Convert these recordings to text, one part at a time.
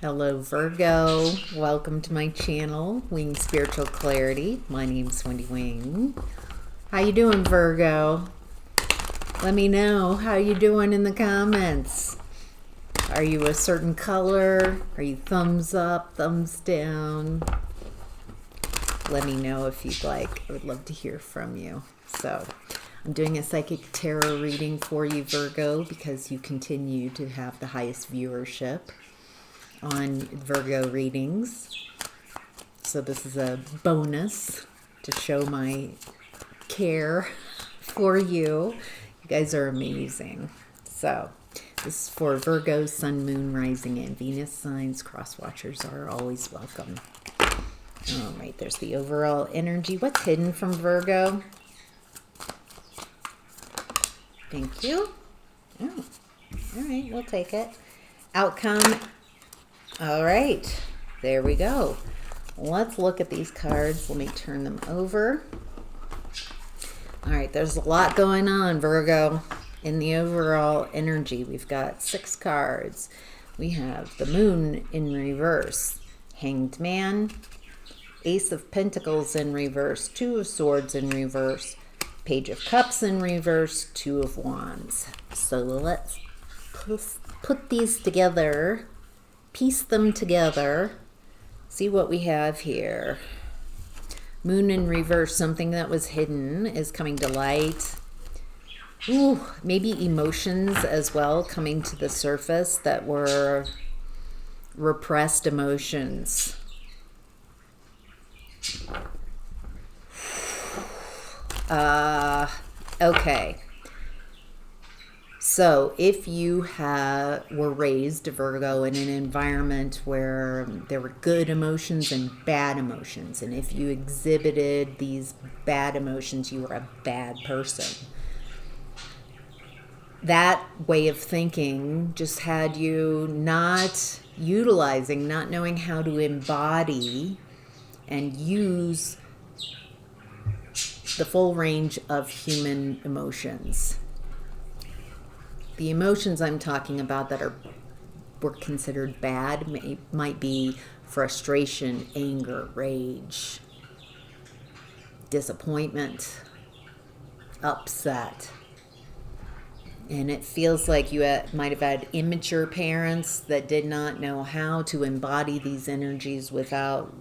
Hello Virgo, welcome to my channel, Wing Spiritual Clarity. My name's Wendy Wing. How you doing, Virgo? Let me know how you doing in the comments. Are you a certain color? Are you thumbs up, thumbs down? Let me know if you'd like. I would love to hear from you. So I'm doing a psychic tarot reading for you, Virgo, because you continue to have the highest viewership on Virgo readings. So this is a bonus to show my care for you. You guys are amazing. So this is for Virgo, Sun, Moon, Rising, and Venus signs. Cross watchers are always welcome. All right, there's the overall energy. What's hidden from Virgo? Thank you. Oh, all right, we'll take it. Outcome. All right, there we go. Let's look at these cards. Let me turn them over. All right, there's a lot going on, Virgo, in the overall energy. We've got 6 cards. We have the Moon in reverse, Hanged Man, Ace of Pentacles in reverse, 2 of Swords in reverse, Page of Cups in reverse, 2 of Wands. So let's put these together, piece them together, see what we have here. Moon in reverse, something that was hidden is coming to light. Ooh, maybe emotions as well coming to the surface that were repressed emotions. Okay. So if you were raised, Virgo, in an environment where there were good emotions and bad emotions, and if you exhibited these bad emotions, you were a bad person. That way of thinking just had you not utilizing, not knowing how to embody and use the full range of human emotions. The emotions I'm talking about that were considered bad might be frustration, anger, rage, disappointment, upset. And it feels like you might have had immature parents that did not know how to embody these energies without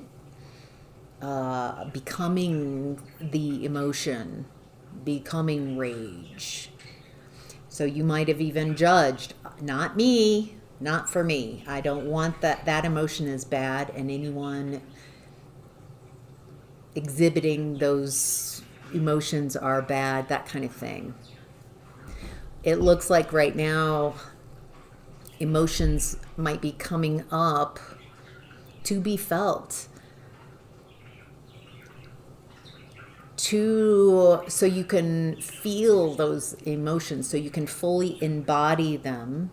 becoming the emotion, becoming rage. So you might have even judged, not me, not for me. I don't want that emotion is bad, and anyone exhibiting those emotions are bad, that kind of thing. It looks like right now emotions might be coming up to be felt. So you can feel those emotions, so you can fully embody them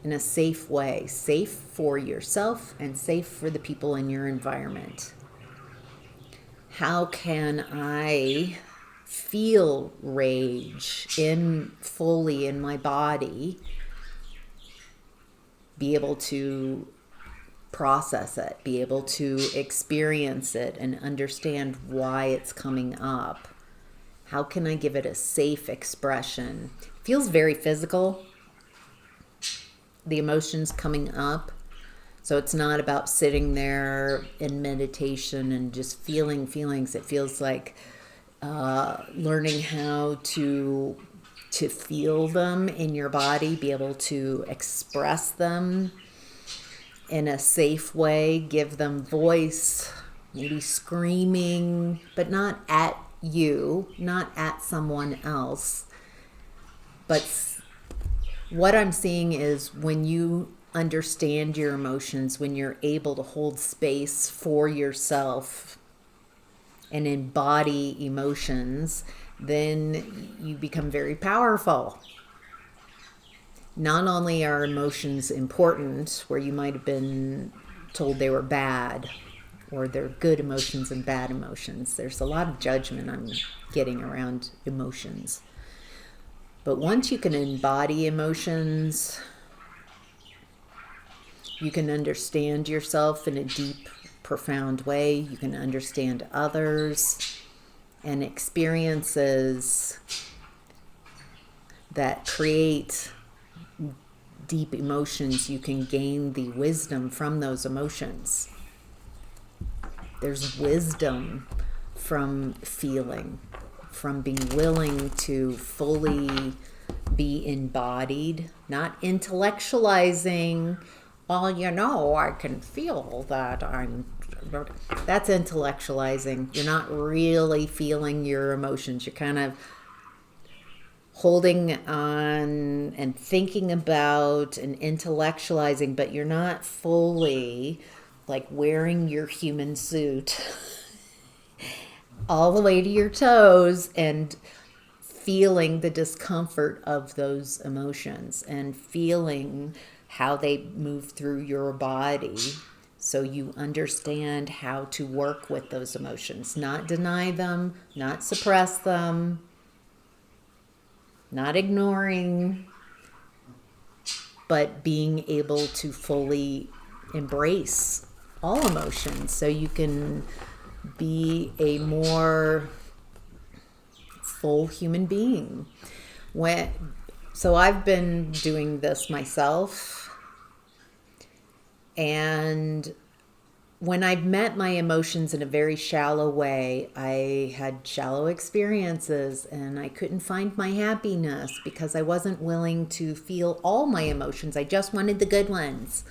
in a safe way, safe for yourself and safe for the people in your environment. How can I feel rage fully in my body, be able to process it, be able to experience it and understand why it's coming up? How can I give it a safe expression? It feels very physical, the emotions coming up. So it's not about sitting there in meditation and just feeling feelings. It feels like learning how to feel them in your body, be able to express them in a safe way, give them voice, maybe screaming, but not at you, not at someone else. But what I'm seeing is when you understand your emotions, when you're able to hold space for yourself and embody emotions, then you become very powerful. Not only are emotions important, where you might have been told they were bad, or they're good emotions and bad emotions. There's a lot of judgment I'm getting around emotions. But once you can embody emotions, You can understand yourself in a deep, profound way. You can understand others and experiences that create deep emotions. You can gain the wisdom from those emotions. There's wisdom from feeling, from being willing to fully be embodied, not intellectualizing. Well, you know, I can feel that that's intellectualizing. You're not really feeling your emotions. You're kind of holding on and thinking about and intellectualizing, but you're not fully like wearing your human suit all the way to your toes and feeling the discomfort of those emotions and feeling how they move through your body, so you understand how to work with those emotions, not deny them, not suppress them, not ignoring, but being able to fully embrace all emotions so you can be a more full human being. So I've been doing this myself, and when I've met my emotions in a very shallow way, I had shallow experiences and I couldn't find my happiness because I wasn't willing to feel all my emotions. I just wanted the good ones.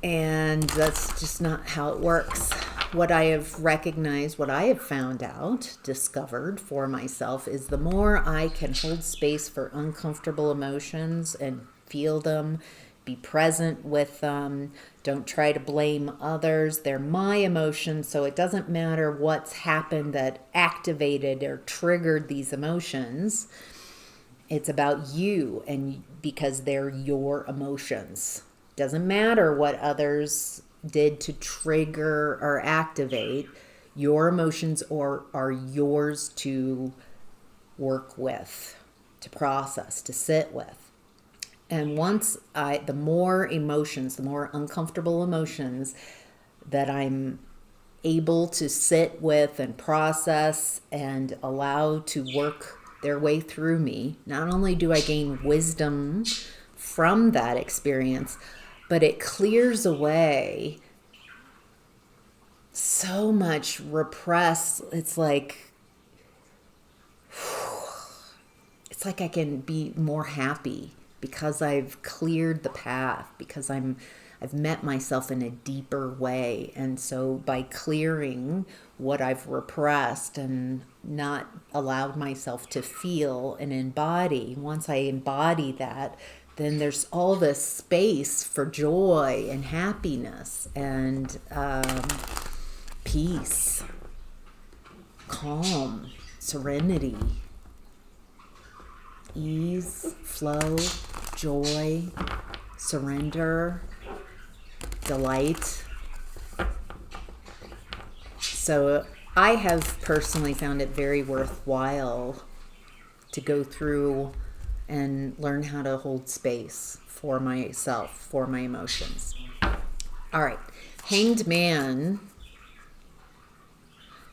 And that's just not how it works. What I have recognized, what I have found out, discovered for myself, is the more I can hold space for uncomfortable emotions and feel them, be present with them, don't try to blame others. They're my emotions, so it doesn't matter what's happened that activated or triggered these emotions. It's about you, and because they're your emotions. Doesn't matter what others did to trigger or activate. Your emotions are yours to work with, to process, to sit with. And the more emotions, the more uncomfortable emotions that I'm able to sit with and process and allow to work their way through me, not only do I gain wisdom from that experience, but it clears away so much repressed. It's like I can be more happy because I've cleared the path, because I've met myself in a deeper way. And so by clearing what I've repressed and not allowed myself to feel and embody, once I embody that, then there's all this space for joy and happiness and peace, calm, serenity, ease, flow, joy, surrender, delight. So I have personally found it very worthwhile to go through and learn how to hold space for myself, for my emotions. All right, Hanged Man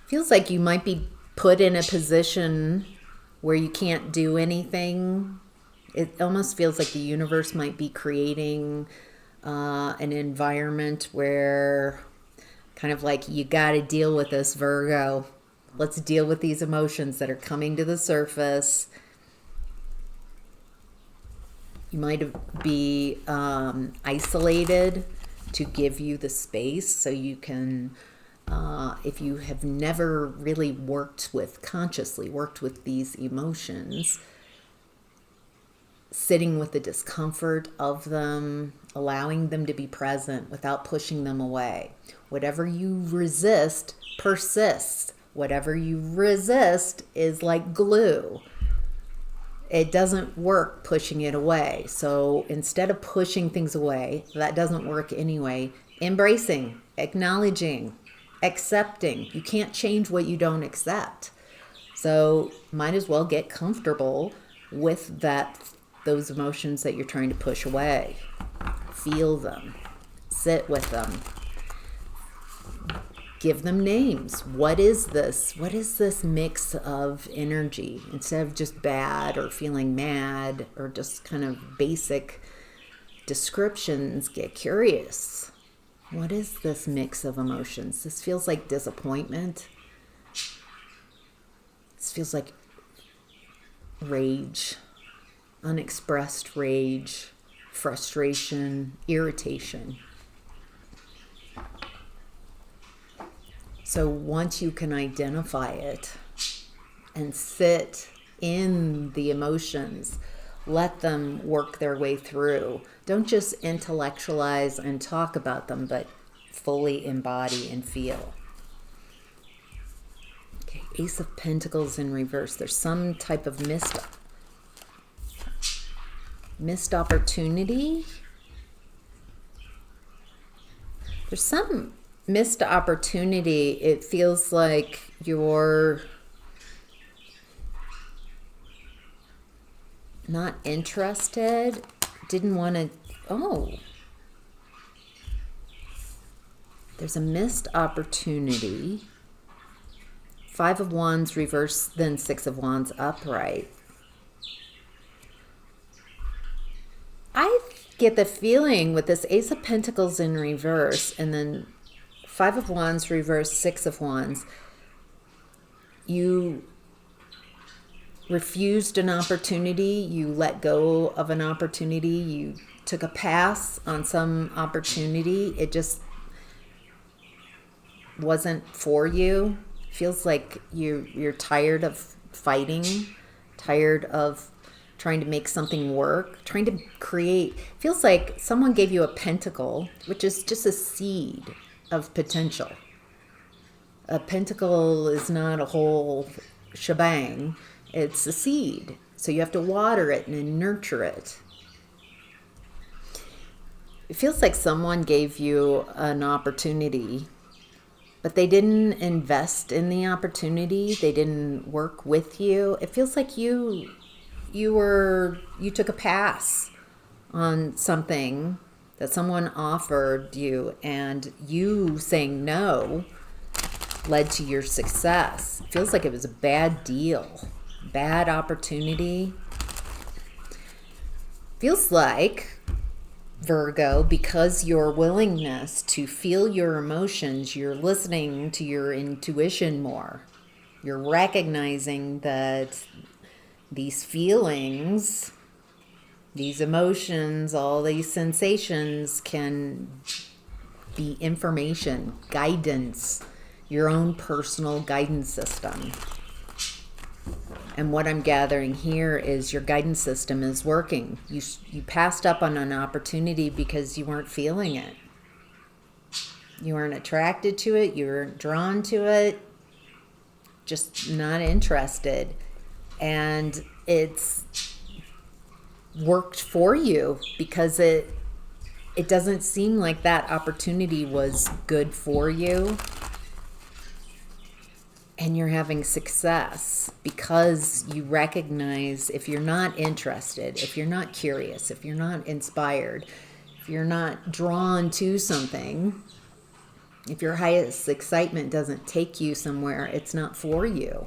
feels like you might be put in a position where you can't do anything. It almost feels like the universe might be creating an environment where kind of like, you got to deal with this, Virgo. Let's deal with these emotions that are coming to the surface. You might be isolated to give you the space so you can, if you have never really consciously worked with these emotions, sitting with the discomfort of them, allowing them to be present without pushing them away. Whatever you resist persists. Whatever you resist is like glue. It doesn't work pushing it away. So instead of pushing things away, that doesn't work anyway. Embracing, acknowledging, accepting. You can't change what you don't accept. So might as well get comfortable with that those emotions that you're trying to push away. Feel them. Sit with them. Give them names. What is this? What is this mix of energy? Instead of just bad or feeling mad or just kind of basic descriptions, get curious. What is this mix of emotions? This feels like disappointment. This feels like rage, unexpressed rage, frustration, irritation. So once you can identify it and sit in the emotions, let them work their way through. Don't just intellectualize and talk about them, but fully embody and feel. Okay, Ace of Pentacles in reverse. There's some type of missed opportunity. There's some missed opportunity. It feels like you're not interested, didn't want to. Oh, there's a missed opportunity. 5 of Wands reverse, then 6 of Wands upright. I get the feeling with this Ace of Pentacles in reverse and then 5 of Wands reverse, 6 of Wands, you refused an opportunity, you let go of an opportunity, you took a pass on some opportunity. It just wasn't for you. Feels like you're tired of fighting, tired of trying to make something work, trying to create. Feels like someone gave you a pentacle, which is just a seed of potential. A pentacle is not a whole shebang. It's a seed. So you have to water it and nurture it. It feels like someone gave you an opportunity, but they didn't invest in the opportunity. They didn't work with you. It feels like you took a pass on something that someone offered you, and you saying no led to your success. It feels like it was a bad deal, bad opportunity. Feels like, Virgo, because your willingness to feel your emotions, you're listening to your intuition more. You're recognizing that these feelings, these emotions, all these sensations can be information, guidance, your own personal guidance system. And what I'm gathering here is your guidance system is working. You passed up on an opportunity because you weren't feeling it. You weren't attracted to it. You weren't drawn to it. Just not interested. And it's worked for you because it doesn't seem like that opportunity was good for you. And you're having success because you recognize if you're not interested, if you're not curious, if you're not inspired, if you're not drawn to something, if your highest excitement doesn't take you somewhere, it's not for you.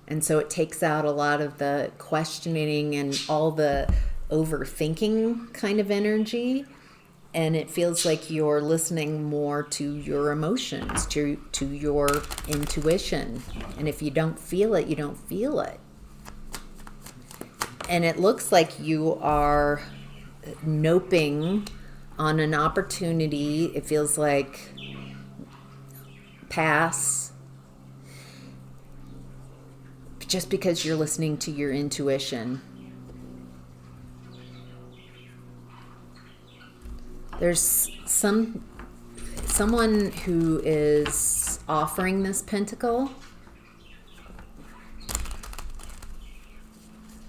And so it takes out a lot of the questioning and all the overthinking kind of energy. And it feels like you're listening more to your emotions, to your intuition. And if you don't feel it, you don't feel it. And it looks like you are noping on an opportunity. It feels like pass. Just because you're listening to your intuition. There's someone who is offering this pentacle.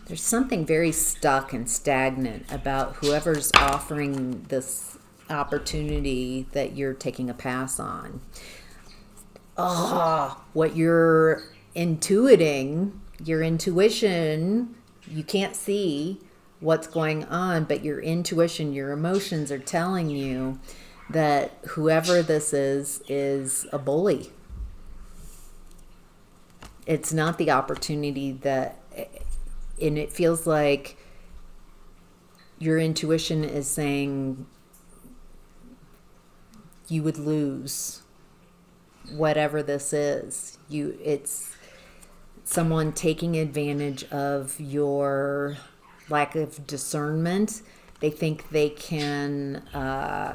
There's something very stuck and stagnant about whoever's offering this opportunity that you're taking a pass on. What you're intuiting, your intuition, you can't see, what's going on, but your intuition, your emotions are telling you that whoever this is a bully. It's not the opportunity that, and it feels like your intuition is saying you would lose whatever this is. It's someone taking advantage of your lack of discernment. They think they can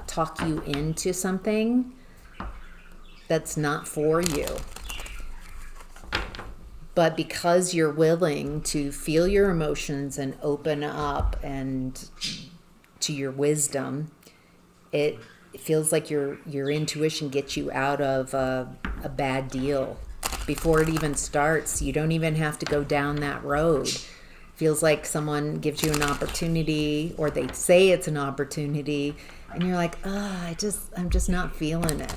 talk you into something that's not for you. But because you're willing to feel your emotions and open up and to your wisdom, it feels like your intuition gets you out of a bad deal before it even starts. You don't even have to go down that road. Feels like someone gives you an opportunity, or they say it's an opportunity, and you're like, I'm just not feeling it.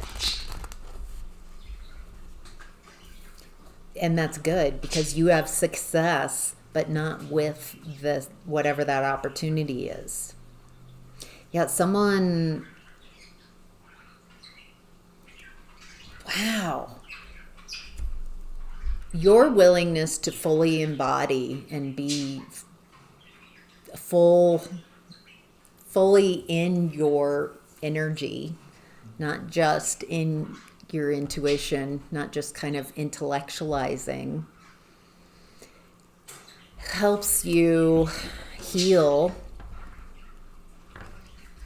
And that's good, because you have success, but not with whatever that opportunity is. Yeah, someone, wow. Your willingness to fully embody and be fully in your energy, not just in your intuition, not just kind of intellectualizing, helps you heal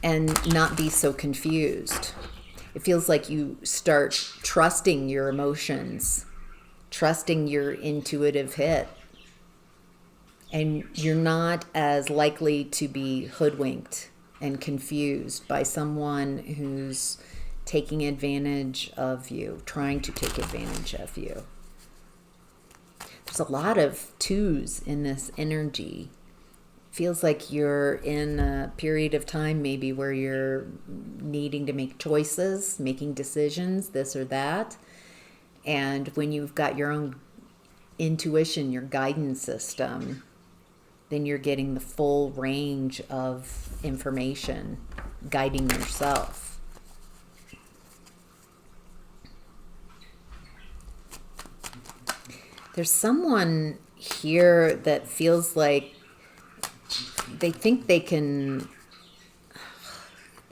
and not be so confused. It feels like you start trusting your emotions, trusting your intuitive hit, and you're not as likely to be hoodwinked and confused by someone who's taking advantage of you, trying to take advantage of you. There's a lot of twos in this energy. Feels like you're in a period of time maybe where you're needing to make choices, making decisions, this or that. And when you've got your own intuition, your guidance system, then you're getting the full range of information, guiding yourself. There's someone here that feels like they think they can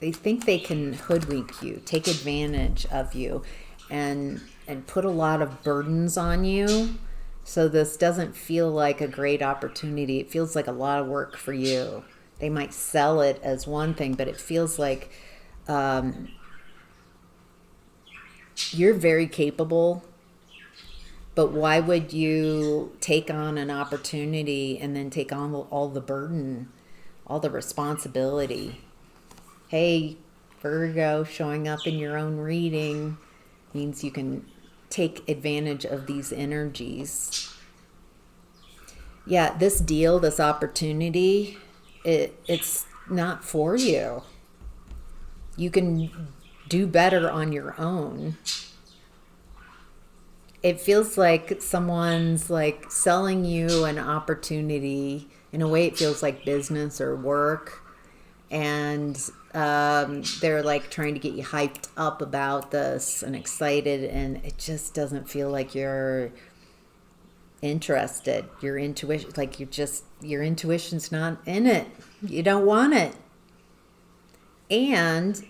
hoodwink you, take advantage of you, and put a lot of burdens on you. So this doesn't feel like a great opportunity. It feels like a lot of work for you. They might sell it as one thing, but it feels like you're very capable. But why would you take on an opportunity and then take on all the burden, all the responsibility? Hey, Virgo, showing up in your own reading means you can take advantage of these energies. Yeah, this deal, this opportunity, it's not for you. You can do better on your own. It feels like someone's like selling you an opportunity. In a way, it feels like business or work. And they're like trying to get you hyped up about this and excited. And it just doesn't feel like you're interested. Your intuition, like your intuition's not in it. You don't want it. And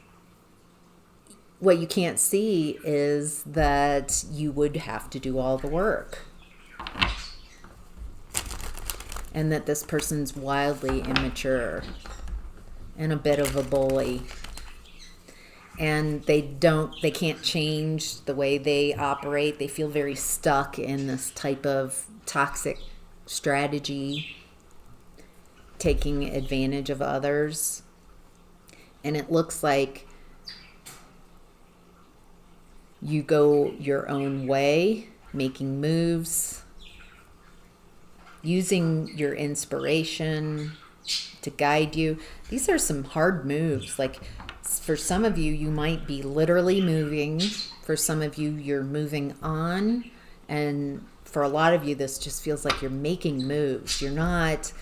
what you can't see is that you would have to do all the work, and that this person's wildly immature and a bit of a bully, and they can't change the way they operate. They feel very stuck in this type of toxic strategy, taking advantage of others. And it looks like you go your own way, making moves, using your inspiration to guide you. These are some hard moves. Like for some of you, you might be literally moving. For some of you, you're moving on. And for a lot of you, this just feels like you're making moves. You're not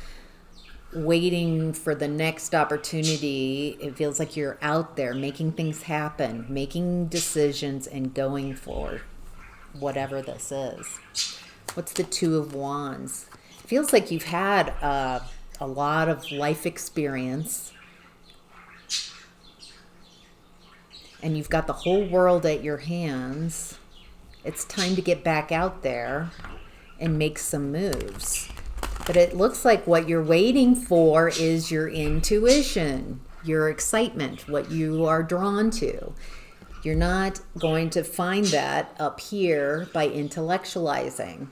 waiting for the next opportunity. It feels like you're out there making things happen, making decisions, and going for whatever this is. What's the Two of Wands? It feels like you've had a lot of life experience, and you've got the whole world at your hands. It's time to get back out there and make some moves. But it looks like what you're waiting for is your intuition, your excitement, what you are drawn to. You're not going to find that up here by intellectualizing.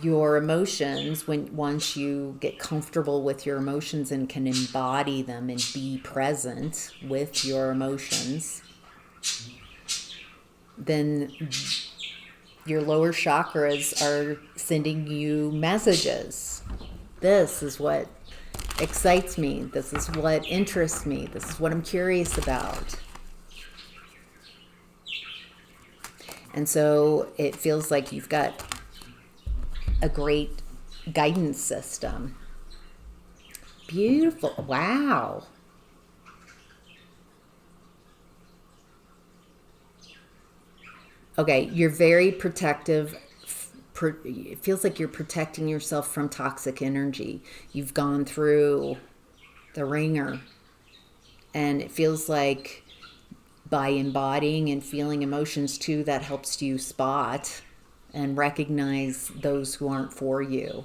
Your emotions, once you get comfortable with your emotions and can embody them and be present with your emotions, then your lower chakras are sending you messages. This is what excites me. This is what interests me. This is what I'm curious about. And so it feels like you've got a great guidance system. Beautiful. Wow. Okay, you're very protective. It feels like you're protecting yourself from toxic energy. You've gone through the ringer. And it feels like by embodying and feeling emotions too, that helps you spot and recognize those who aren't for you.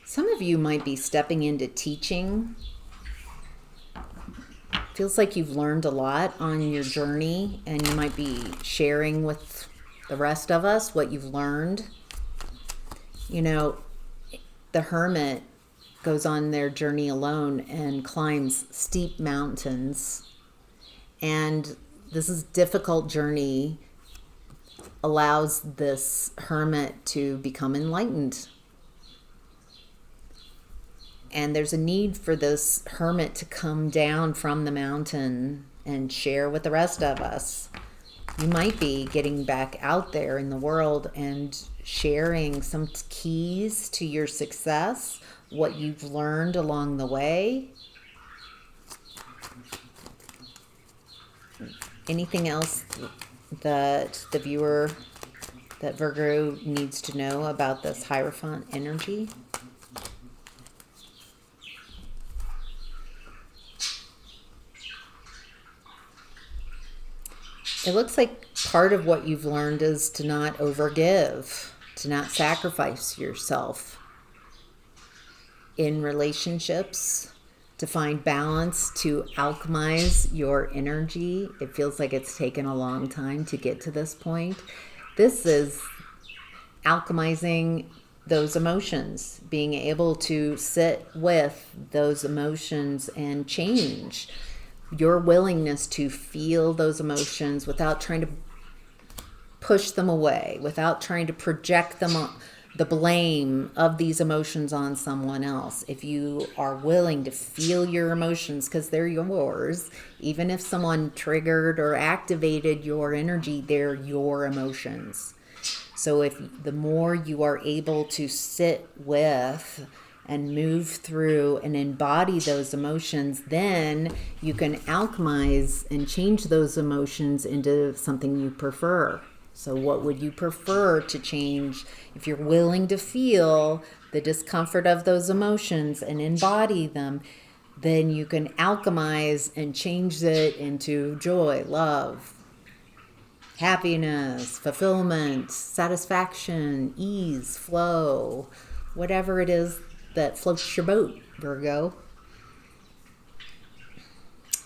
Some of you might be stepping into teaching. Feels like you've learned a lot on your journey, and you might be sharing with the rest of us what you've learned. You know, the hermit goes on their journey alone and climbs steep mountains. And this is difficult journey allows this hermit to become enlightened. And there's a need for this hermit to come down from the mountain and share with the rest of us. You might be getting back out there in the world and sharing some keys to your success, what you've learned along the way. Anything else that the viewer, that Virgo needs to know about this Hierophant energy? It looks like part of what you've learned is to not overgive, to not sacrifice yourself in relationships, to find balance, to alchemize your energy. It feels like it's taken a long time to get to this point. This is alchemizing those emotions, being able to sit with those emotions and change your willingness to feel those emotions without trying to push them away, without trying to project them on the blame of these emotions on someone else. If you are willing to feel your emotions because they're yours, even if someone triggered or activated your energy, they're your emotions. So if the more you are able to sit with and move through and embody those emotions, then you can alchemize and change those emotions into something you prefer. So what would you prefer to change? If you're willing to feel the discomfort of those emotions and embody them, then you can alchemize and change it into joy, love, happiness, fulfillment, satisfaction, ease, flow, whatever it is that floats your boat, Virgo.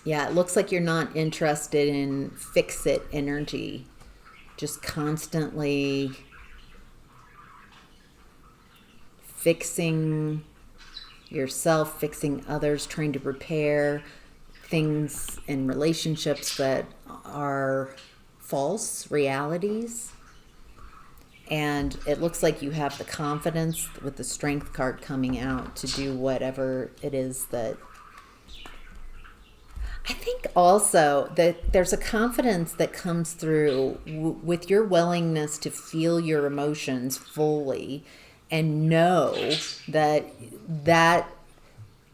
Yeah, it looks like you're not interested in fix-it energy. Just constantly fixing yourself, fixing others, trying to repair things in relationships that are false realities. And it looks like you have the confidence with the Strength card coming out to do whatever it is that I think also that there's a confidence that comes through with your willingness to feel your emotions fully and know that that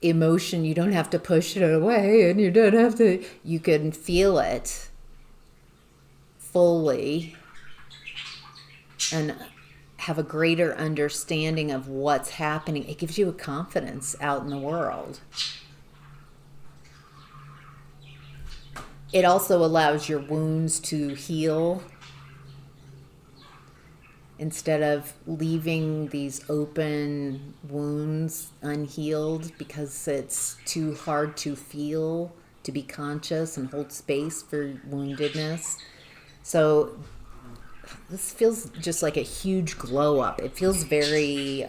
emotion, you don't have to push it away, and you can feel it fully and have a greater understanding of what's happening. It gives you a confidence out in the world. It also allows your wounds to heal instead of leaving these open wounds unhealed because it's too hard to feel, to be conscious and hold space for woundedness. So this feels just like a huge glow up. It feels very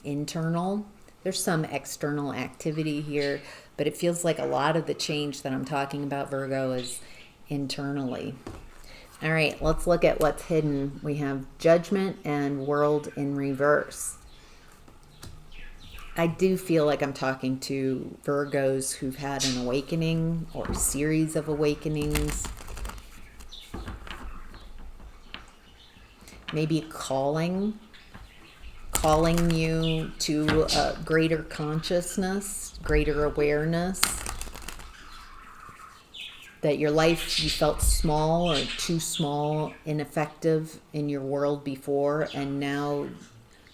internal. There's some external activity here, but it feels like a lot of the change that I'm talking about, Virgo, is internally. All right, let's look at what's hidden. We have Judgment and World in reverse. I do feel like I'm talking to Virgos who've had an awakening or a series of awakenings. Maybe calling you to a greater consciousness, greater awareness. That your life, you felt small or too small, ineffective in your world before, and now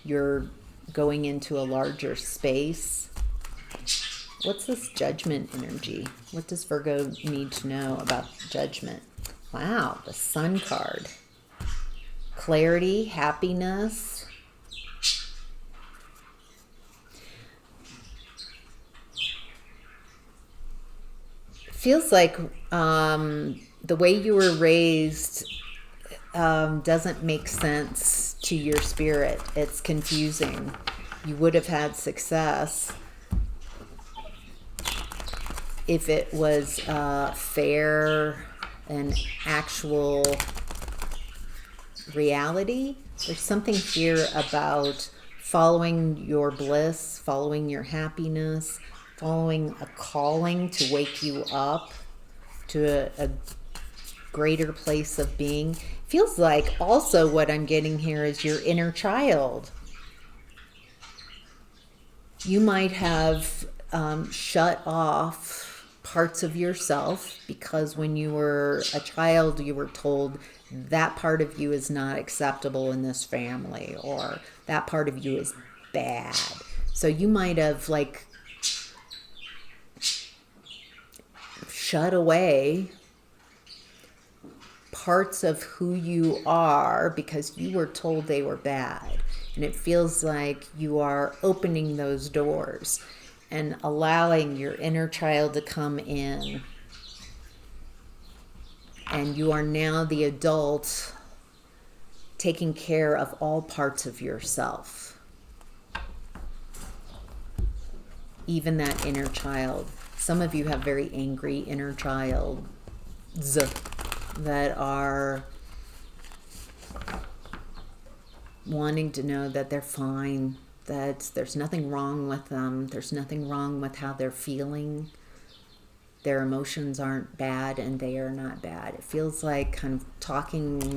you're going into a larger space. What's this Judgment energy? What does Virgo need to know about Judgment? Wow, the Sun card. Clarity, happiness. Feels like the way you were raised doesn't make sense to your spirit. It's confusing. You would have had success if it was fair and actual reality. There's something here about following your bliss, following your happiness, following a calling to wake you up to a greater place of being. Feels like also what I'm getting here is your inner child. You might have shut off parts of yourself because when you were a child, you were told that part of you is not acceptable in this family, or that part of you is bad. So you might have like shut away parts of who you are because you were told they were bad. And it feels like you are opening those doors and allowing your inner child to come in. And you are now the adult taking care of all parts of yourself. Even that inner child. Some of you have very angry inner childs that are wanting to know that they're fine, that there's nothing wrong with them, there's nothing wrong with how they're feeling. Their emotions aren't bad and they are not bad. It feels like kind of talking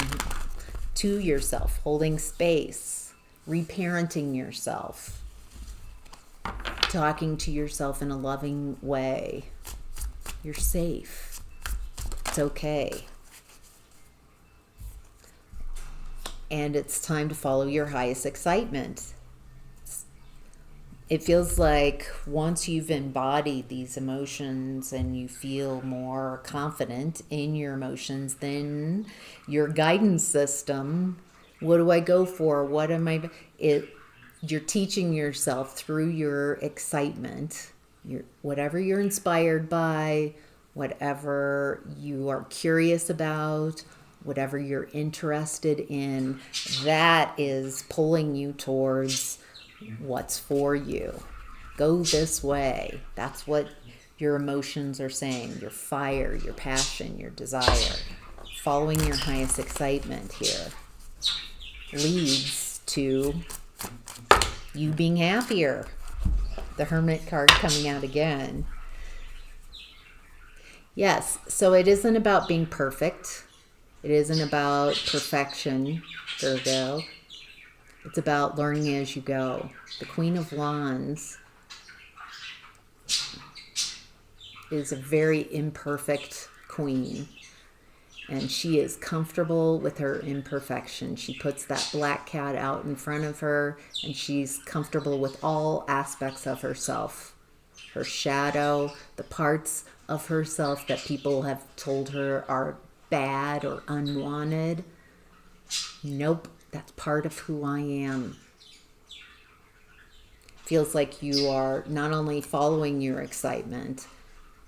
to yourself, holding space, reparenting yourself, talking to yourself in a loving way. You're safe. It's okay. And it's time to follow your highest excitement. It feels like once you've embodied these emotions and you feel more confident in your emotions, then your guidance system, what do I go for? What am I? You're teaching yourself through your excitement, whatever you're inspired by, whatever you are curious about, whatever you're interested in, that is pulling you towards what's for you. Go this way. That's what your emotions are saying. Your fire, your passion, your desire. Following your highest excitement here leads to you being happier. The Hermit card coming out again. Yes, so it isn't about being perfect. It isn't about perfection, Virgo. It's about learning as you go. The Queen of Wands is a very imperfect queen, and she is comfortable with her imperfection. She puts that black cat out in front of her, and she's comfortable with all aspects of herself. Her shadow, the parts of herself that people have told her are bad or unwanted. Nope, that's part of who I am. Feels like you are not only following your excitement,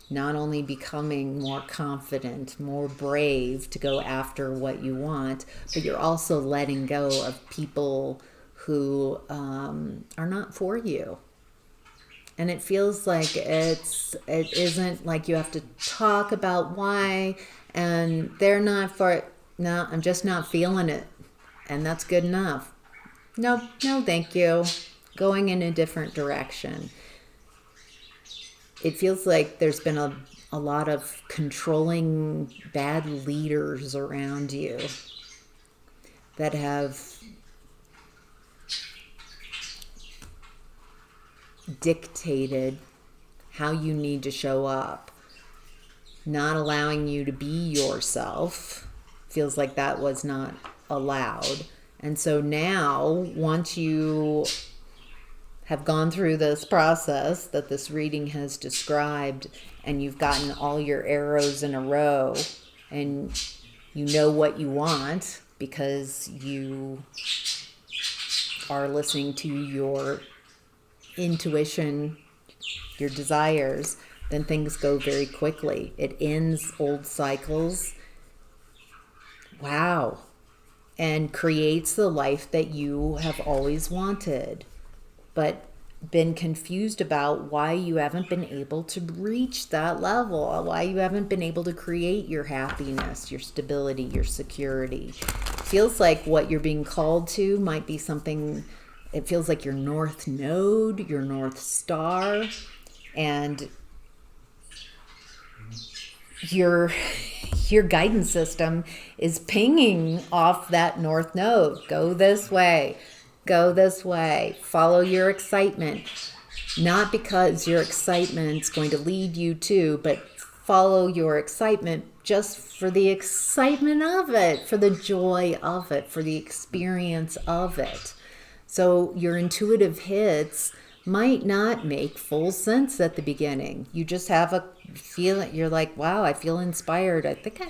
not only becoming more confident, more brave to go after what you want, but you're also letting go of people who are not for you. And it feels like it isn't like you have to talk about why, and they're not for it. No, I'm just not feeling it. And that's good enough. Nope, no, thank you. Going in a different direction. It feels like there's been a lot of controlling bad leaders around you that have dictated how you need to show up, not allowing you to be yourself. Feels like that was not allowed. And so now, once you have gone through this process that this reading has described, and you've gotten all your arrows in a row, and you know what you want because you are listening to your intuition, your desires, then things go very quickly. It ends old cycles. Wow. And creates the life that you have always wanted, but been confused about why you haven't been able to reach that level, why you haven't been able to create your happiness, your stability, your security. Feels like what you're being called to might be something, it feels like your north node, your north star, and your guidance system is pinging off that north node. Go this way. Go this way. Follow your excitement. Not because your excitement's going to lead you to, but follow your excitement just for the excitement of it, for the joy of it, for the experience of it. So your intuitive hits might not make full sense at the beginning. You just have a feeling, you're like, wow, I feel inspired. I think I'm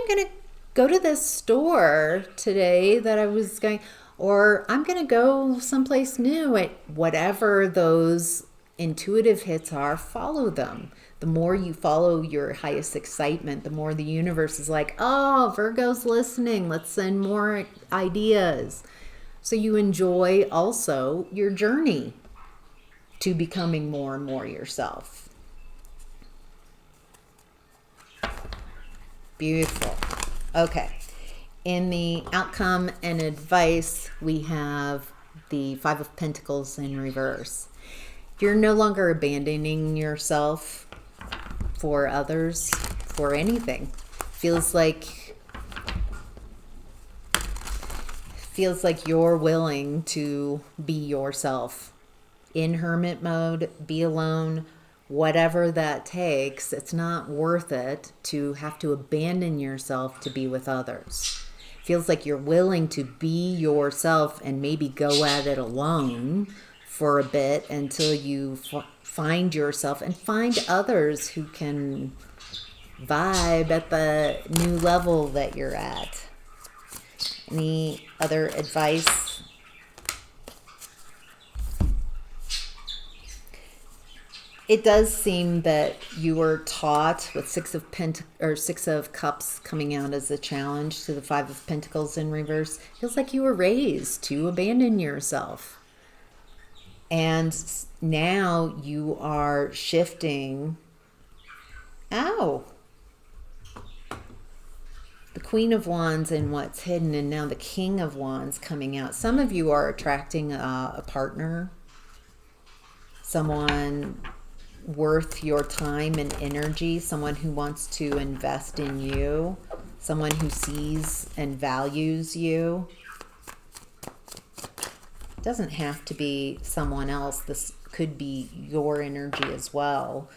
going to go to this store today that I was going, or I'm going to go someplace new. At whatever those intuitive hits are, follow them. The more you follow your highest excitement, the more the universe is like, oh, Virgo's listening. Let's send more ideas. So you enjoy also your journey to becoming more and more yourself. Beautiful. Okay. In the outcome and advice, we have the Five of Pentacles in reverse. You're no longer abandoning yourself for others, for anything. Feels like you're willing to be yourself. In hermit mode, be alone, whatever that takes. It's not worth it to have to abandon yourself to be with others. Feels like you're willing to be yourself and maybe go at it alone for a bit until you find yourself and find others who can vibe at the new level that you're at. Any other advice? It does seem that you were taught with Six of Cups coming out as a challenge to the Five of Pentacles in reverse. Feels like you were raised to abandon yourself. And now you are shifting. Ow! The Queen of Wands and what's hidden, and now the King of Wands coming out. Some of you are attracting a partner, someone worth your time and energy, someone who wants to invest in you, someone who sees and values you. It doesn't have to be someone else. This could be your energy as well.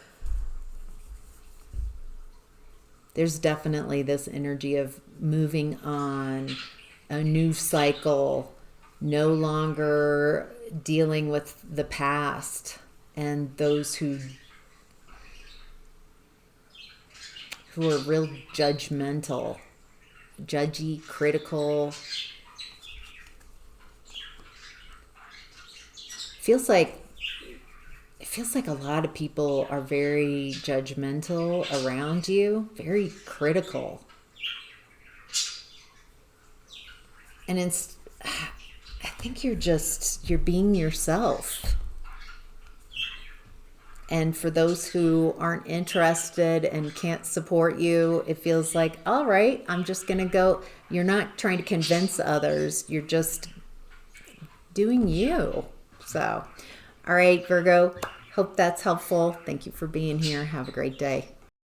There's definitely this energy of moving on, a new cycle, no longer dealing with the past, and those who are real judgmental, judgy, critical. It feels like a lot of people are very judgmental around you, very critical. And I think you're being yourself. And for those who aren't interested and can't support you, it feels like, all right, I'm just going to go. You're not trying to convince others. You're just doing you. So, all right, Virgo, hope that's helpful. Thank you for being here. Have a great day.